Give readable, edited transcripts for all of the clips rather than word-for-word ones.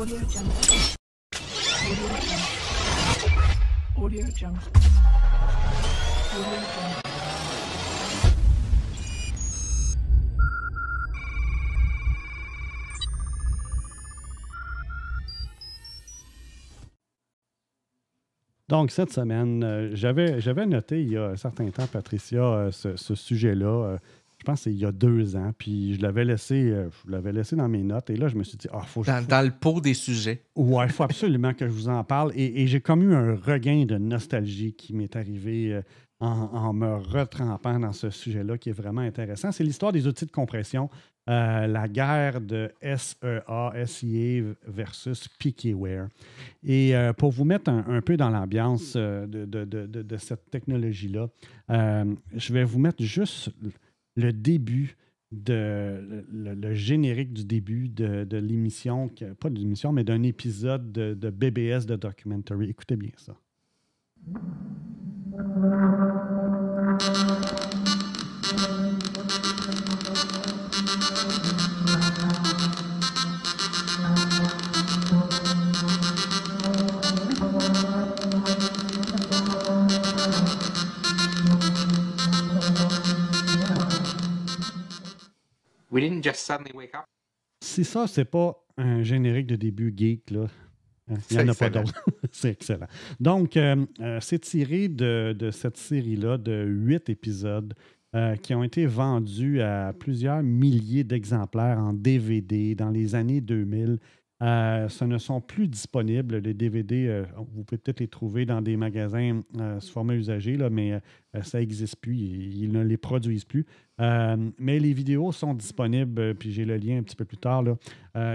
Audio Jungle. Audio Jungle. Audio Jungle. Donc, cette semaine, j'avais noté il y a un certain temps, Patricia, ce sujet-là. Je pense que c'est il y a 2 ans. Puis je l'avais laissé dans mes notes. Et là, je me suis dit, dans le pot des sujets. Ouais, il faut absolument que je vous en parle. Et j'ai comme eu un regain de nostalgie qui m'est arrivé en me retrempant dans ce sujet-là qui est vraiment intéressant. C'est l'histoire des outils de compression, la guerre de SEA versus PikiWare. Et pour vous mettre un peu dans l'ambiance de cette technologie-là, je vais vous mettre juste le début le générique du début de l'émission, pas de l'émission, mais d'un épisode de BBS de Documentary. Écoutez bien ça. We didn't just suddenly wake up. Si ça, c'est pas un générique de début geek, là, il n'y en a pas d'autre. C'est excellent. Donc, c'est tiré de cette série-là de 8 épisodes qui ont été vendus à plusieurs milliers d'exemplaires en DVD dans les années 2000. Ce ne sont plus disponibles. Les DVD, vous pouvez peut-être les trouver dans des magasins sous format usagé, là, mais ça n'existe plus. Ils ne les produisent plus. Mais les vidéos sont disponibles, puis j'ai le lien un petit peu plus tard. Là.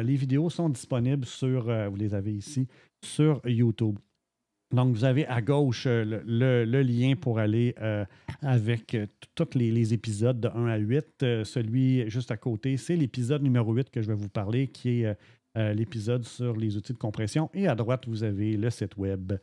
Les vidéos sont disponibles sur, vous les avez ici, sur YouTube. Donc, vous avez à gauche le lien pour aller avec tous les épisodes de 1 à 8. Celui juste à côté, c'est l'épisode numéro 8 que je vais vous parler, qui est l'épisode sur les outils de compression. Et à droite, vous avez le site web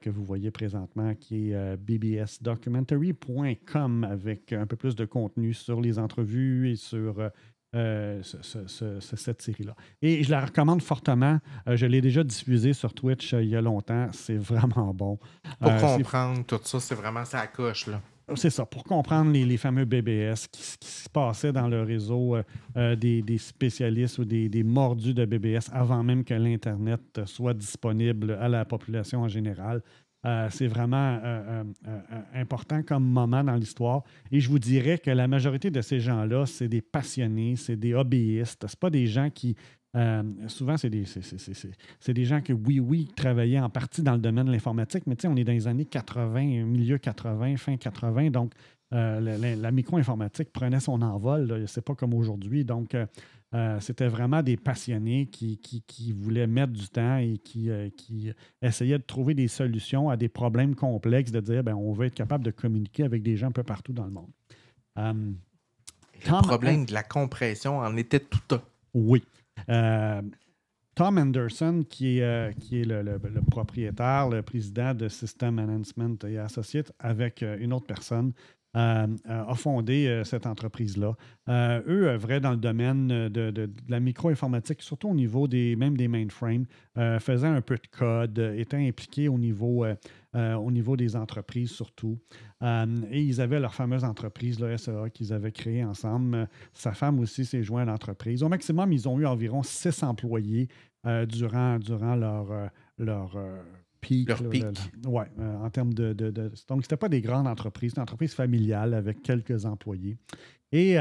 que vous voyez présentement, qui est bbsdocumentary.com, avec un peu plus de contenu sur les entrevues et sur cette série-là. Et je la recommande fortement. Je l'ai déjà diffusée sur Twitch il y a longtemps. C'est vraiment bon. Pour comprendre tout ça, c'est vraiment ça coche, là. C'est ça, pour comprendre les fameux BBS, qui se passait dans le réseau des spécialistes ou des mordus de BBS avant même que l'Internet soit disponible à la population en général. C'est vraiment important comme moment dans l'histoire. Et je vous dirais que la majorité de ces gens-là, c'est des passionnés, c'est des hobbyistes. C'est pas des gens qui... souvent, c'est des gens qui, oui, travaillaient en partie dans le domaine de l'informatique, mais tu sais, on est dans les années 80, milieu 80, fin 80, donc la micro-informatique prenait son envol. C'est pas comme aujourd'hui. Donc, c'était vraiment des passionnés qui voulaient mettre du temps et qui essayaient de trouver des solutions à des problèmes complexes, de dire, on veut être capable de communiquer avec des gens un peu partout dans le monde. Le problème de la compression en était tout un. Oui. Tom Anderson, qui est le propriétaire, le président de System Enhancement et Associates, avec une autre personne, a fondé cette entreprise-là. Eux œuvraient dans le domaine de la micro-informatique, surtout au niveau même des mainframes, faisaient un peu de code, étaient impliqués au niveau des entreprises surtout. Et ils avaient leur fameuse entreprise, le SEA, qu'ils avaient créée ensemble. Sa femme aussi s'est jointe à l'entreprise. Au maximum, ils ont eu environ 6 employés durant leur pic. Oui, en termes de... Donc, ce n'était pas des grandes entreprises, c'était une entreprise familiale avec quelques employés. Et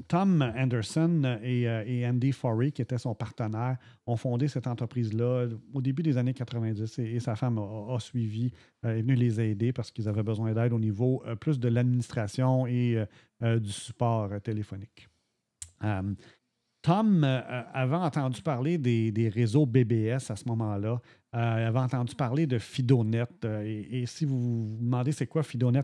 Tom Anderson et Andy Forey, qui était son partenaire, ont fondé cette entreprise-là au début des années 90 et sa femme a suivi, est venue les aider parce qu'ils avaient besoin d'aide au niveau plus de l'administration et du support téléphonique. Tom avait entendu parler des réseaux BBS à ce moment-là. Il avait entendu parler de FidoNet. Et si vous vous demandez c'est quoi FidoNet,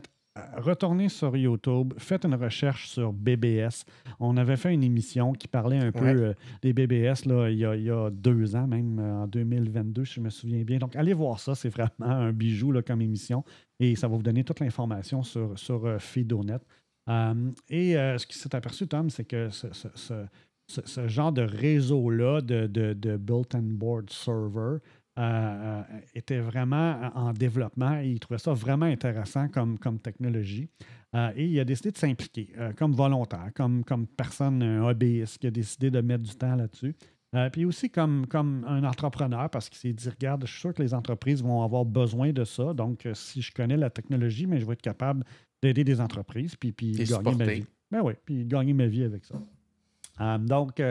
retournez sur YouTube, faites une recherche sur BBS. On avait fait une émission qui parlait un peu des BBS là, il y a 2 ans, même en 2022, si je me souviens bien. Donc, allez voir ça. C'est vraiment un bijou là, comme émission. Et ça va vous donner toute l'information sur FidoNet. Et ce qui s'est aperçu, Tom, c'est que ce genre de réseau-là de built-in board server était vraiment en développement et il trouvait ça vraiment intéressant comme technologie. Et il a décidé de s'impliquer comme volontaire, comme personne, un hobbyiste qui a décidé de mettre du temps là-dessus. Puis aussi comme un entrepreneur, parce qu'il s'est dit, regarde, je suis sûr que les entreprises vont avoir besoin de ça. Donc, si je connais la technologie, mais je vais être capable d'aider des entreprises puis gagner ma vie. Ben oui, puis gagner ma vie avec ça. Donc,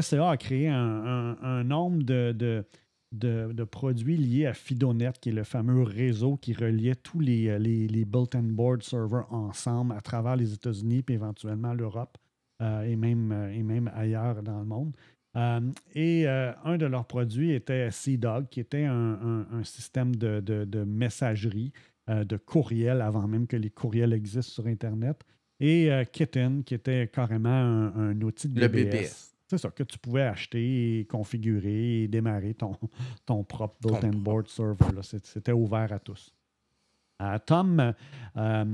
SCA a créé un nombre de produits liés à FidoNet, qui est le fameux réseau qui reliait tous les built-in board servers ensemble à travers les États-Unis puis éventuellement l'Europe et même ailleurs dans le monde. Un de leurs produits était CDOG, qui était un système de messagerie, de courriel, avant même que les courriels existent sur Internet. Et Kitten, qui était carrément un outil de BBS. Le BBS. C'est ça, que tu pouvais acheter, et configurer et démarrer ton propre built-in board server. Là. C'était ouvert à tous. Tom a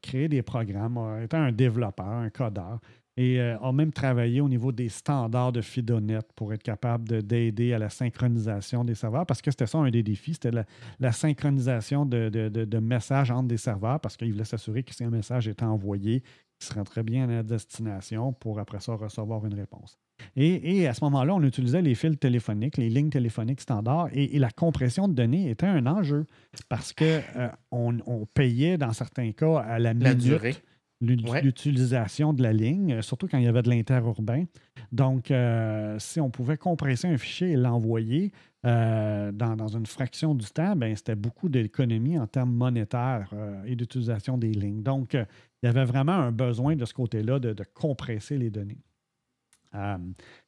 créé des programmes, a été un développeur, un codeur, et a même travaillé au niveau des standards de FidoNet pour être capable d'aider à la synchronisation des serveurs, parce que c'était ça un des défis, c'était la synchronisation de messages entre des serveurs, parce qu'il voulait s'assurer que si un message était envoyé, il se rendrait bien à la destination pour après ça recevoir une réponse. Et à ce moment-là, on utilisait les fils téléphoniques, les lignes téléphoniques standards, et la compression de données était un enjeu, parce qu'on payait dans certains cas à la minute l'utilisation de la ligne, surtout quand il y avait de l'interurbain. Donc, si on pouvait compresser un fichier et l'envoyer dans une fraction du temps, ben, c'était beaucoup d'économies en termes monétaires et d'utilisation des lignes. Donc, il y avait vraiment un besoin de ce côté-là de compresser les données.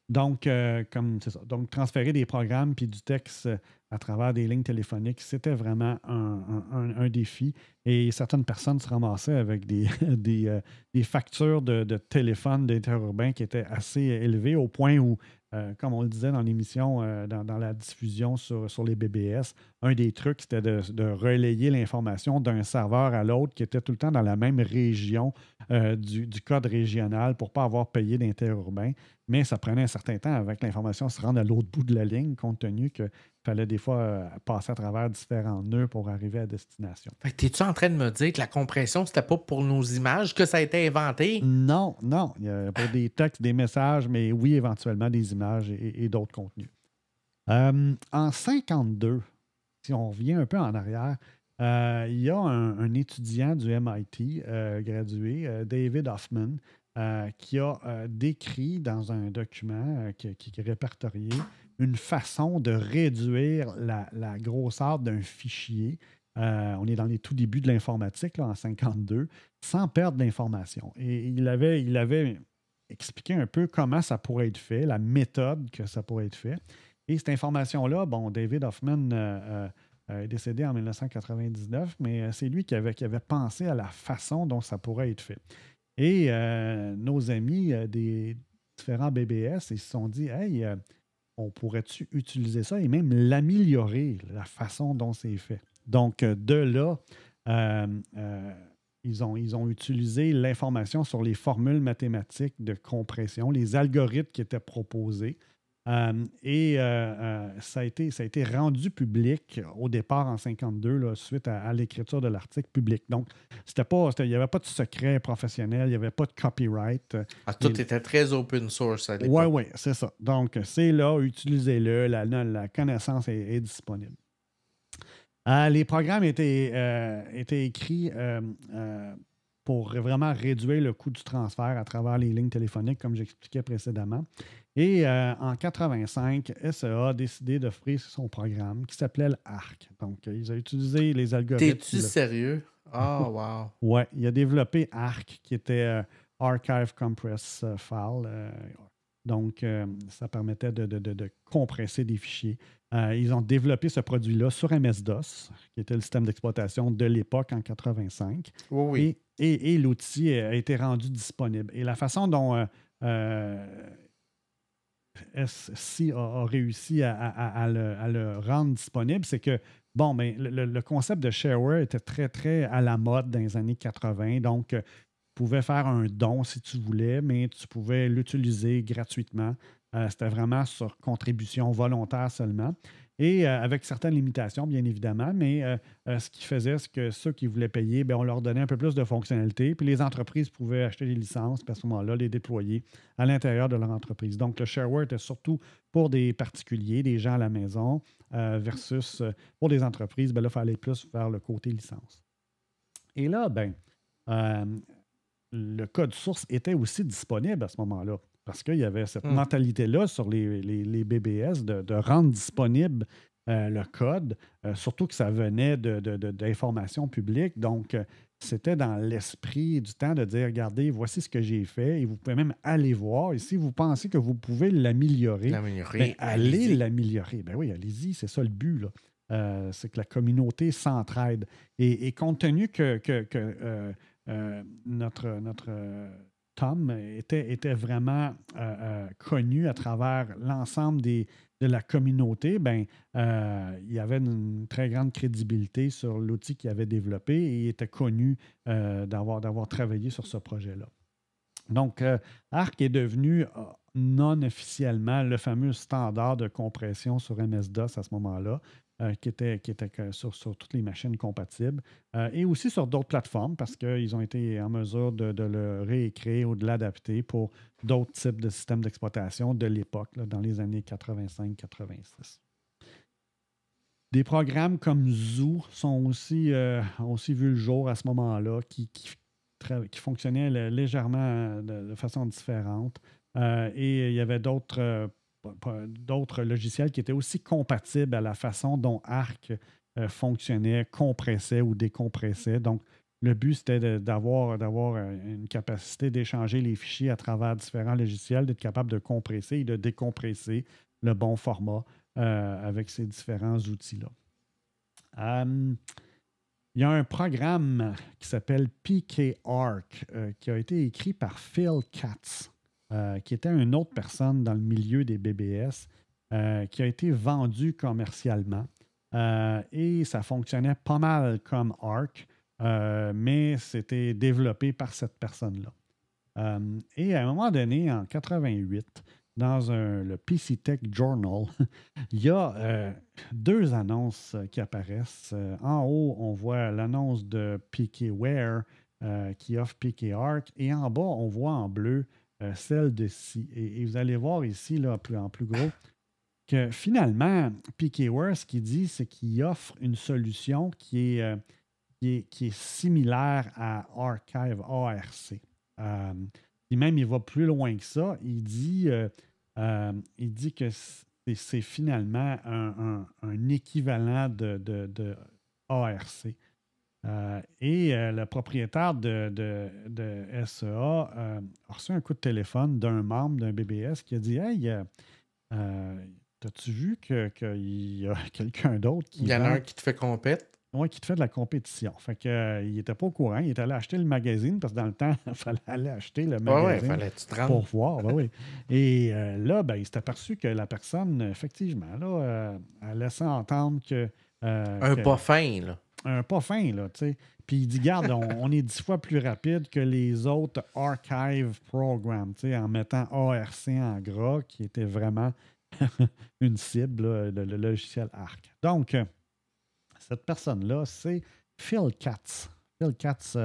Donc, transférer des programmes puis du texte à travers des lignes téléphoniques, c'était vraiment un défi. Et certaines personnes se ramassaient avec des factures de téléphone d'interurbain qui étaient assez élevées au point où, comme on le disait dans l'émission, dans la diffusion sur les BBS, un des trucs, c'était de relayer l'information d'un serveur à l'autre qui était tout le temps dans la même région du code régional pour ne pas avoir payé d'interurbain. Mais ça prenait un certain temps avec que l'information se rende à l'autre bout de la ligne, compte tenu qu'il fallait des fois passer à travers différents nœuds pour arriver à destination. Fait que es-tu en train de me dire que la compression, c'était pas pour nos images que ça a été inventé? Non. Il y a pas des textes, des messages, mais oui, éventuellement des images et d'autres contenus. En 1952, si on revient un peu en arrière, il y a un étudiant du MIT gradué, David Hoffman, qui a décrit dans un document qui est répertorié une façon de réduire la grosseur d'un fichier. On est dans les tout débuts de l'informatique, là, en 1952, sans perdre l'information. Et il avait expliqué un peu comment ça pourrait être fait, la méthode que ça pourrait être fait. Et cette information-là, David Hoffman est décédé en 1999, mais c'est lui qui avait pensé à la façon dont ça pourrait être fait. Et nos amis des différents BBS, ils se sont dit, hey, on pourrait-tu utiliser ça et même l'améliorer, la façon dont c'est fait. Donc, de là, ils ont utilisé l'information sur les formules mathématiques de compression, les algorithmes qui étaient proposés. Ça a été rendu public au départ en 1952, là, suite à l'écriture de l'article public. Donc, il n'y avait pas de secret professionnel, il n'y avait pas de copyright. Tout était très open source à l'époque. Oui, c'est ça. Donc, c'est là, utilisez-le, la connaissance est disponible. Les programmes étaient écrits pour vraiment réduire le coût du transfert à travers les lignes téléphoniques, comme j'expliquais précédemment. Et en 1985, SEA a décidé d'offrir son programme qui s'appelait l'ARC. Donc, ils ont utilisé les algorithmes. T'es-tu sérieux? Oh, wow! Oui, il a développé ARC, qui était Archive Compress File. Donc, ça permettait de compresser des fichiers. Ils ont développé ce produit-là sur MS-DOS, qui était le système d'exploitation de l'époque en 1985. Oui. Et l'outil a été rendu disponible. Et la façon dont SC a réussi à le rendre disponible, c'est que, le concept de shareware était très, très à la mode dans les années 80. Donc, pouvais faire un don si tu voulais, mais tu pouvais l'utiliser gratuitement. C'était vraiment sur contribution volontaire seulement. Et avec certaines limitations, bien évidemment, mais ce qui faisait, c'est que ceux qui voulaient payer, bien, on leur donnait un peu plus de fonctionnalités, puis les entreprises pouvaient acheter des licences, puis à ce moment-là, les déployer à l'intérieur de leur entreprise. Donc, le shareware était surtout pour des particuliers, des gens à la maison, versus pour des entreprises, bien là, il fallait plus faire le côté licence. Et là, ben, le code source était aussi disponible à ce moment-là. Parce qu'il y avait cette mentalité-là sur les BBS de rendre disponible le code, surtout que ça venait d'informations publiques. Donc, c'était dans l'esprit du temps de dire, regardez, voici ce que j'ai fait et vous pouvez même aller voir. Et si vous pensez que vous pouvez l'améliorer, ben, allez l'améliorer. Ben oui, allez-y, c'est ça le but, là. C'est que la communauté s'entraide. Et compte tenu que notre Tom était vraiment connu à travers l'ensemble de la communauté, ben, il y avait une très grande crédibilité sur l'outil qu'il avait développé et il était connu d'avoir travaillé sur ce projet-là. Donc, Arc est devenu non officiellement le fameux standard de compression sur MS-DOS à ce moment-là, qui était sur toutes les machines compatibles et aussi sur d'autres plateformes parce qu'ils ont été en mesure de le réécrire ou de l'adapter pour d'autres types de systèmes d'exploitation de l'époque, là, dans les années 85-86. Des programmes comme Zoo ont aussi vu le jour à ce moment-là, qui fonctionnaient légèrement de façon différente. Et il y avait d'autres logiciels qui étaient aussi compatibles à la façon dont Arc fonctionnait, compressait ou décompressait. Donc, le but, c'était d'avoir une capacité d'échanger les fichiers à travers différents logiciels, d'être capable de compresser et de décompresser le bon format avec ces différents outils-là. Il y a un programme qui s'appelle PKArc qui a été écrit par Phil Katz. Qui était une autre personne dans le milieu des BBS, qui a été vendu commercialement. Et ça fonctionnait pas mal comme Arc, mais c'était développé par cette personne-là. Et à un moment donné, en 88, dans le PC Tech Journal, il y a deux annonces qui apparaissent. En haut, on voit l'annonce de PKWare qui offre PKArc, et en bas, on voit en bleu celle de ci. Et vous allez voir ici, là, en plus gros, que finalement, PKWare, ce qu'il dit, c'est qu'il offre une solution qui est similaire à Archive ARC. Et même, il va plus loin que ça. Il dit que c'est finalement un équivalent de ARC. Et le propriétaire de SEA a reçu un coup de téléphone d'un membre d'un BBS qui a dit « Hey, t'as-tu vu qu'il y a quelqu'un d'autre qui... » Il y en a un qui te fait compète. Oui, qui te fait de la compétition. Fait qu'il n'était pas au courant. Il est allé acheter le magazine parce que dans le temps, il fallait aller acheter le magazine pour voir. Ben oui. Et là, ben, il s'est aperçu que la personne, effectivement, là, a laissé entendre que... pas fin, là. Un pas fin, là, tu sais. Puis il dit, garde, on est 10 fois plus rapide que les autres archive programs, tu sais, en mettant ARC en gras, qui était vraiment une cible, là, le logiciel Arc. Donc, cette personne-là, c'est Phil Katz. Phil Katz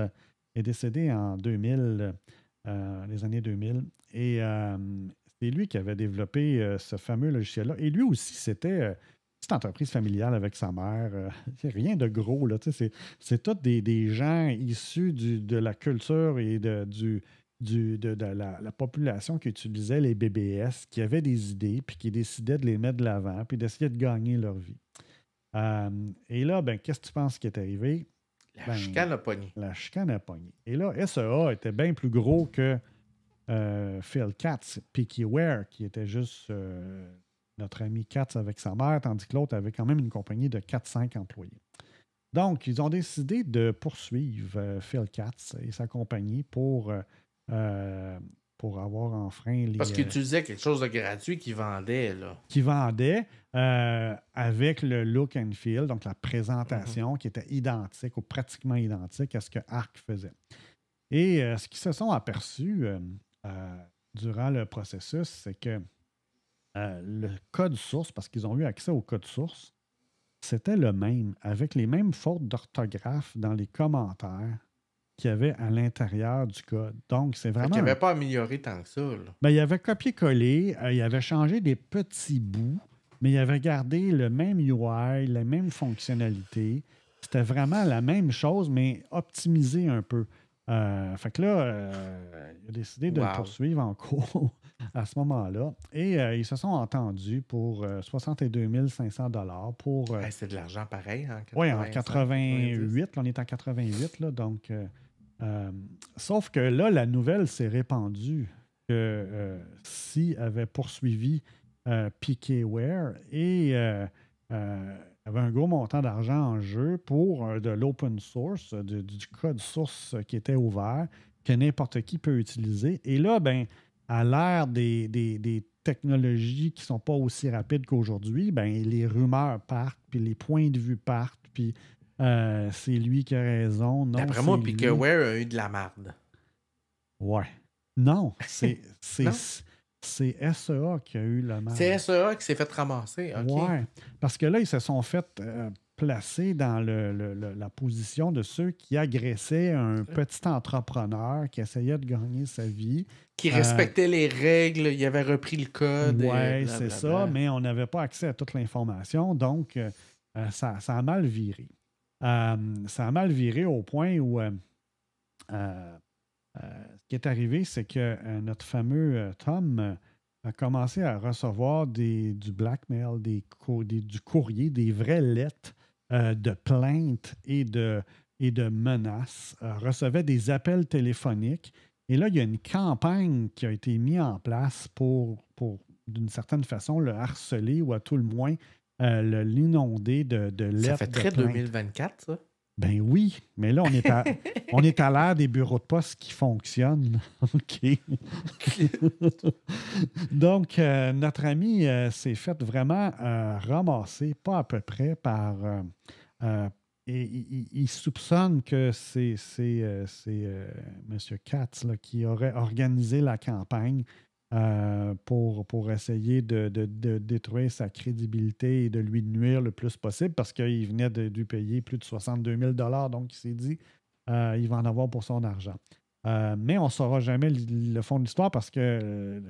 est décédé en 2000, les années 2000, et c'est lui qui avait développé ce fameux logiciel-là. Et lui aussi, c'était... petite entreprise familiale avec sa mère. C'est rien de gros, là. C'est tous des gens issus de la culture et de la population qui utilisait les BBS, qui avaient des idées, puis qui décidaient de les mettre de l'avant, puis d'essayer de gagner leur vie. Et là, ben, qu'est-ce que tu penses qui est arrivé? La chicane a pogné. La chicane a pogné. Et là, SEA était bien plus gros que Phil Katz, PKWare, qui était juste... notre ami Katz avec sa mère, tandis que l'autre avait quand même une compagnie de 4-5 employés. Donc, ils ont décidé de poursuivre Phil Katz et sa compagnie pour avoir enfreint les... Parce qu'ils utilisaient quelque chose de gratuit qu'ils vendaient, là. Qui vendait avec le look and feel, donc la présentation qui était identique ou pratiquement identique à ce que Arc faisait. Et ce qu'ils se sont aperçus durant le processus, c'est que le code source, parce qu'ils ont eu accès au code source, c'était le même, avec les mêmes fautes d'orthographe dans les commentaires qu'il y avait à l'intérieur du code. Donc, c'est vraiment... Il n'avait pas amélioré tant que ça. Là. Ben, il avait copié-collé, il avait changé des petits bouts, mais il avait gardé le même UI, la même fonctionnalité. C'était vraiment la même chose, mais optimisé un peu. Fait que là, il a décidé de le poursuivre en cours à ce moment-là. Et ils se sont entendus pour 62 500 $ pour... c'est de l'argent pareil. Oui, en 88. Là, on est en 88, là, donc... sauf que là, la nouvelle s'est répandue que Si avait poursuivi PKWare et avait un gros montant d'argent en jeu pour de l'open source, du code source qui était ouvert, que n'importe qui peut utiliser. Et là, ben, à l'ère des technologies qui ne sont pas aussi rapides qu'aujourd'hui, ben, les rumeurs partent, puis les points de vue partent, puis c'est lui qui a raison. D'après moi, PKWare a eu de la merde. Ouais. Non, c'est SEA qui a eu la merde. C'est SEA qui s'est fait ramasser. Okay. Ouais, parce que là, ils se sont fait placer dans la position de ceux qui agressaient un petit entrepreneur qui essayait de gagner sa vie. Qui respectait les règles, il avait repris le code. Oui, c'est ça, mais on n'avait pas accès à toute l'information, donc ça a mal viré. Ça a mal viré au point où ce qui est arrivé, c'est que notre fameux Tom a commencé à recevoir du blackmail, du courrier, des vraies lettres de plaintes et de menaces, recevait des appels téléphoniques. Et là, il y a une campagne qui a été mise en place pour d'une certaine façon, le harceler ou à tout le moins l'inonder de lettres. Ça fait très 2024, ça? Ben oui, mais là, on est à l'ère des bureaux de poste qui fonctionnent. OK. Donc, notre ami s'est fait vraiment ramasser, pas à peu près, par... et il soupçonne que c'est M. Katz là, qui aurait organisé la campagne pour essayer de détruire sa crédibilité et de lui nuire le plus possible parce qu'il venait de lui payer plus de 62 000 $. Donc, il s'est dit il va en avoir pour son argent. Mais on ne saura jamais le fond de l'histoire parce que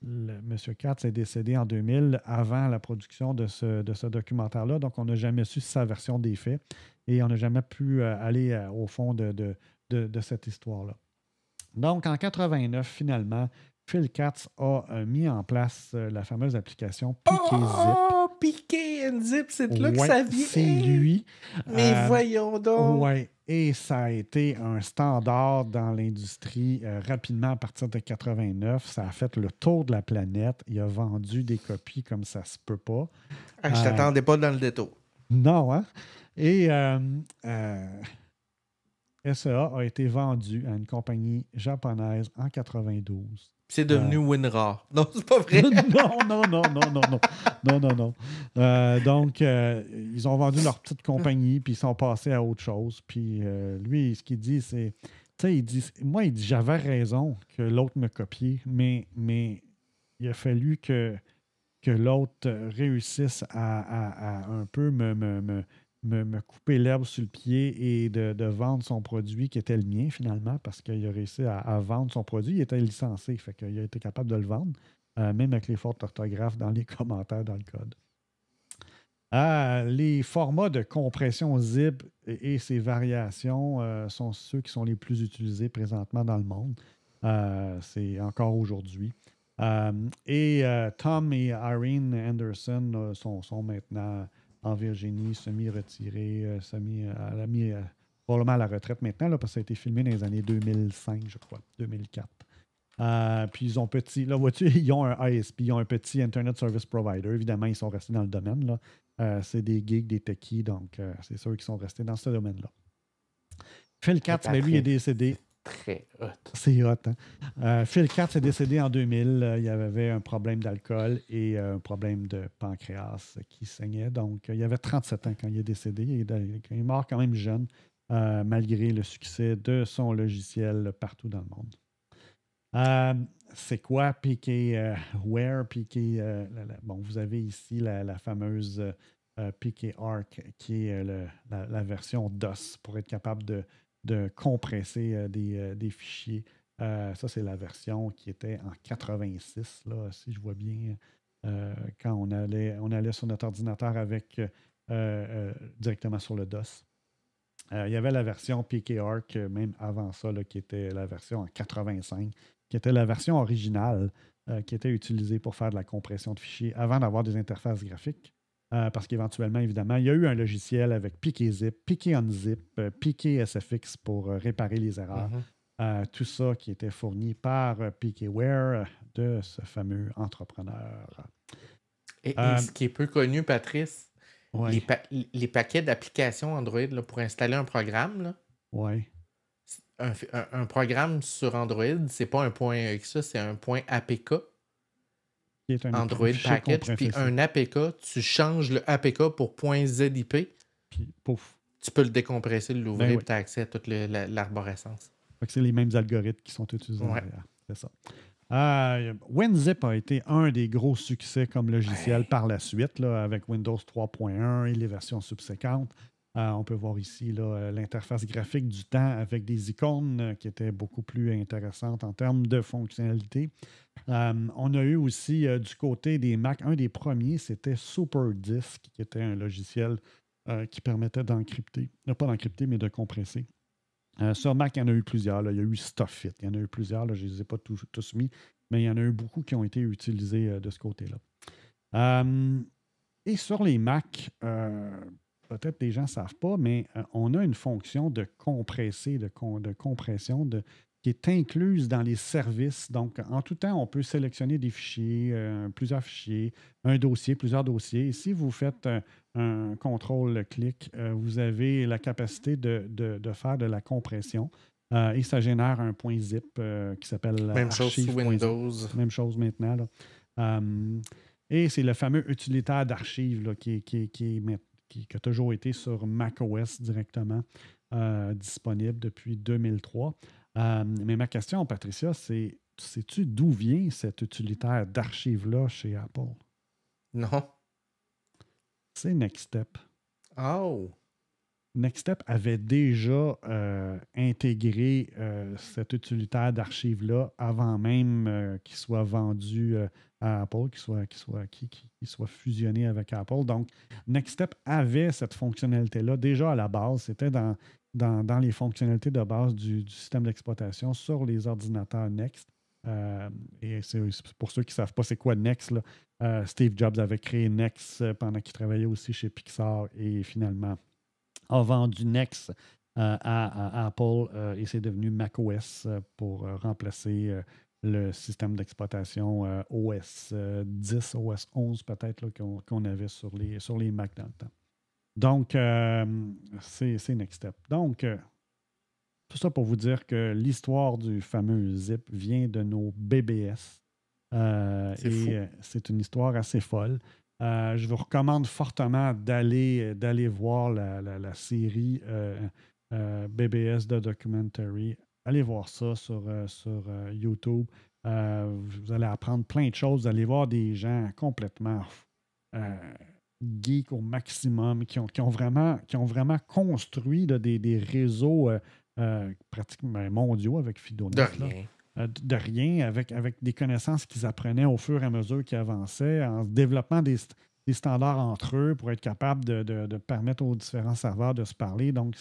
M. Katz est décédé en 2000 avant la production de ce documentaire-là. Donc, on n'a jamais su sa version des faits et on n'a jamais pu aller au fond de cette histoire-là. Donc, en 89, finalement, Phil Katz a mis en place la fameuse application PKZip. Oh, PKZip, c'est là que ça vient. C'est lui. Mais voyons donc. Oui, et ça a été un standard dans l'industrie rapidement à partir de 89. Ça a fait le tour de la planète. Il a vendu des copies comme ça se peut pas. Je ne t'attendais pas dans le détour. Non, hein? Et SEA a été vendu à une compagnie japonaise en 92. C'est devenu WinRAR. Non, c'est pas vrai. Non. Donc, ils ont vendu leur petite compagnie, puis ils sont passés à autre chose. Puis lui, ce qu'il dit, c'est... Tu sais, il dit, j'avais raison que l'autre me copiait, mais il a fallu que l'autre réussisse à un peu me couper l'herbe sur le pied et de vendre son produit qui était le mien finalement parce qu'il a réussi à vendre son produit. Il était licencié, fait qu'il a été capable de le vendre, même avec les fautes d'orthographe dans les commentaires dans le code. Les formats de compression zip et ses variations sont ceux qui sont les plus utilisés présentement dans le monde. C'est encore aujourd'hui. Et Tom et Irene Anderson sont maintenant en Virginie, semi-retirés, probablement à la retraite maintenant, là, parce que ça a été filmé dans les années 2005, je crois, 2004. Puis ils ont là, vois-tu, ils ont un ISP, ils ont un petit Internet Service Provider. Évidemment, ils sont restés dans le domaine. Là. C'est des geeks, des techies, donc c'est sûr qu'ils sont restés dans ce domaine-là. Phil Katz, lui, est décédé. Très hot. C'est hot, hein? Phil Katz est décédé en 2000. Il avait un problème d'alcool et un problème de pancréas qui saignait. Donc, il avait 37 ans quand il est décédé. Il est mort quand même jeune. malgré le succès de son logiciel partout dans le monde. C'est quoi PKWare? Bon, vous avez ici la fameuse PKArc, qui est la version DOS pour être capable de compresser des fichiers. Ça, c'est la version qui était en 86, là, si je vois bien, quand on allait sur notre ordinateur avec directement sur le DOS. Il y avait la version PKArc, même avant ça, là, qui était la version en 85, qui était la version originale qui était utilisée pour faire de la compression de fichiers avant d'avoir des interfaces graphiques. Parce qu'éventuellement, évidemment, il y a eu un logiciel avec PKZip, PKUnzip, PKSFX pour réparer les erreurs. Tout ça qui était fourni par PKWare de ce fameux entrepreneur. Et ce qui est peu connu, Patrice, ouais. les paquets d'applications Android là, pour installer un programme, là, ouais. un programme sur Android, c'est pas un .exe, c'est un .apk. Qui est un Android Package, puis un APK, tu changes le APK pour .zip, puis pouf. Tu peux le décompresser, l'ouvrir, Ben oui. puis tu as accès à toute l'arborescence. C'est les mêmes algorithmes qui sont utilisés. Ouais. C'est ça. WinZip a été un des gros succès comme logiciel par la suite, là, avec Windows 3.1 et les versions subséquentes. On peut voir ici là, l'interface graphique du temps avec des icônes qui étaient beaucoup plus intéressantes en termes de fonctionnalité. On a eu aussi du côté des Mac, un des premiers, c'était SuperDisk, qui était un logiciel qui permettait d'encrypter, pas d'encrypter, mais de compresser. Sur Mac, il y en a eu plusieurs. Là. Il y a eu Stuffit, il y en a eu plusieurs. Là. Je ne les ai pas tous mis, mais il y en a eu beaucoup qui ont été utilisés de ce côté-là. Et sur les Mac, peut-être les gens ne savent pas, mais on a une fonction de compresser, de compression qui est incluse dans les services. Donc, en tout temps, on peut sélectionner des fichiers, plusieurs fichiers, un dossier, plusieurs dossiers. Et si vous faites un contrôle-clic, vous avez la capacité de faire de la compression. Et ça génère un .zip qui s'appelle Même chose sous Windows. Même chose maintenant. Là. Et c'est le fameux utilitaire d'archives là, qui a toujours été sur macOS directement disponible depuis 2003. Mais ma question, Patricia, c'est sais-tu d'où vient cet utilitaire d'archives-là chez Apple? Non. C'est Nextstep. Oh! Nextstep avait déjà intégré cet utilitaire d'archives-là avant même qu'il soit vendu à Apple, qu'il soit fusionné avec Apple. Donc, Nextstep avait cette fonctionnalité-là déjà à la base. C'était dans les fonctionnalités de base du système d'exploitation sur les ordinateurs Next. Et c'est pour ceux qui ne savent pas c'est quoi Next, là, Steve Jobs avait créé Next pendant qu'il travaillait aussi chez Pixar et finalement a vendu Next à Apple et c'est devenu macOS pour remplacer le système d'exploitation OS 10, OS 11 peut-être là, qu'on avait sur les Mac dans le temps. Donc, c'est Nextstep. Donc, tout ça pour vous dire que l'histoire du fameux zip vient de nos BBS. C'est une histoire assez folle. Je vous recommande fortement d'aller voir la série BBS The Documentary. Allez voir ça sur YouTube. Vous allez apprendre plein de choses. Vous allez voir des gens complètement geeks au maximum qui ont vraiment construit là, des réseaux pratiquement mondiaux avec FidoNet. De rien. De rien, avec des connaissances qu'ils apprenaient au fur et à mesure qu'ils avançaient, en développant des standards entre eux pour être capable de permettre aux différents serveurs de se parler. Donc,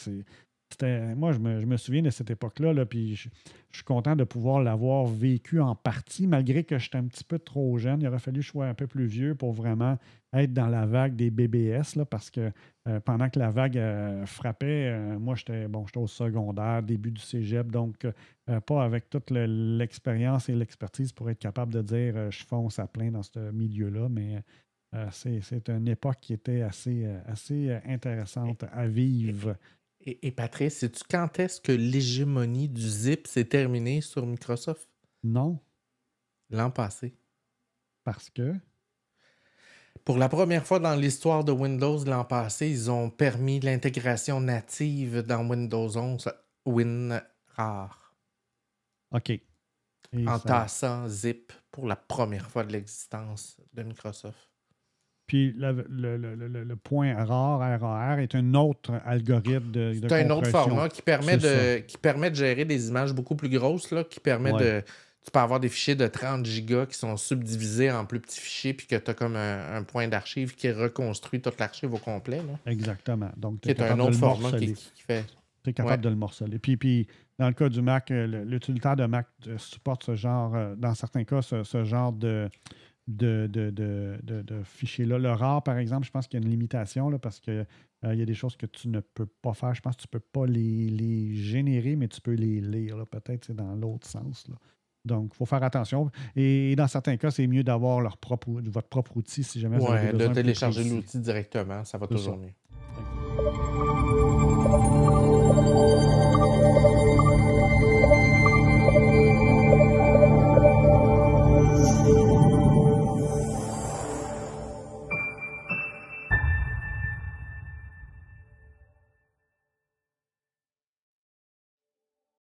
moi, je me souviens de cette époque-là, là, puis je suis content de pouvoir l'avoir vécu en partie, malgré que j'étais un petit peu trop jeune. Il aurait fallu que je sois un peu plus vieux pour vraiment être dans la vague des BBS, là, parce que pendant que la vague frappait, moi, j'étais au secondaire, début du cégep, donc pas avec toute l'expérience et l'expertise pour être capable de dire je fonce à plein dans ce milieu-là, mais c'est une époque qui était assez intéressante à vivre. Et Patrice, sais-tu quand est-ce que l'hégémonie du zip s'est terminée sur Microsoft? Non. L'an passé. Parce que? Pour la première fois dans l'histoire de Windows l'an passé, ils ont permis l'intégration native dans Windows 11 WinRAR OK. Et en ça- tassant zip pour la première fois de l'existence de Microsoft. Puis le point rare, RAR, est un autre algorithme de C'est un autre compression. format qui permet, C'est qui permet de gérer des images beaucoup plus grosses, là, qui permet Ouais. de. Tu peux avoir des fichiers de 30 gigas qui sont subdivisés en plus petits fichiers, puis que tu as comme un point d'archive qui reconstruit toute l'archive au complet. Là, Exactement. Donc, tu qui es est un capable de autre le format morceler. qui fait. Tu es capable Ouais. de le morceler. Puis, dans le cas du Mac, l'utilitaire de Mac supporte ce genre, dans certains cas, ce genre de fichiers-là. Le rare, par exemple, je pense qu'il y a une limitation là, parce qu'il il y a des choses que tu ne peux pas faire. Je pense que tu ne peux pas les générer, mais tu peux les lire. Là. Peut-être c'est dans l'autre sens. Là. Donc, il faut faire attention. Et dans certains cas, c'est mieux d'avoir votre propre outil si jamais vous avez Ouais, de besoin plus télécharger précis. l'outil directement, ça va C'est toujours ça. mieux.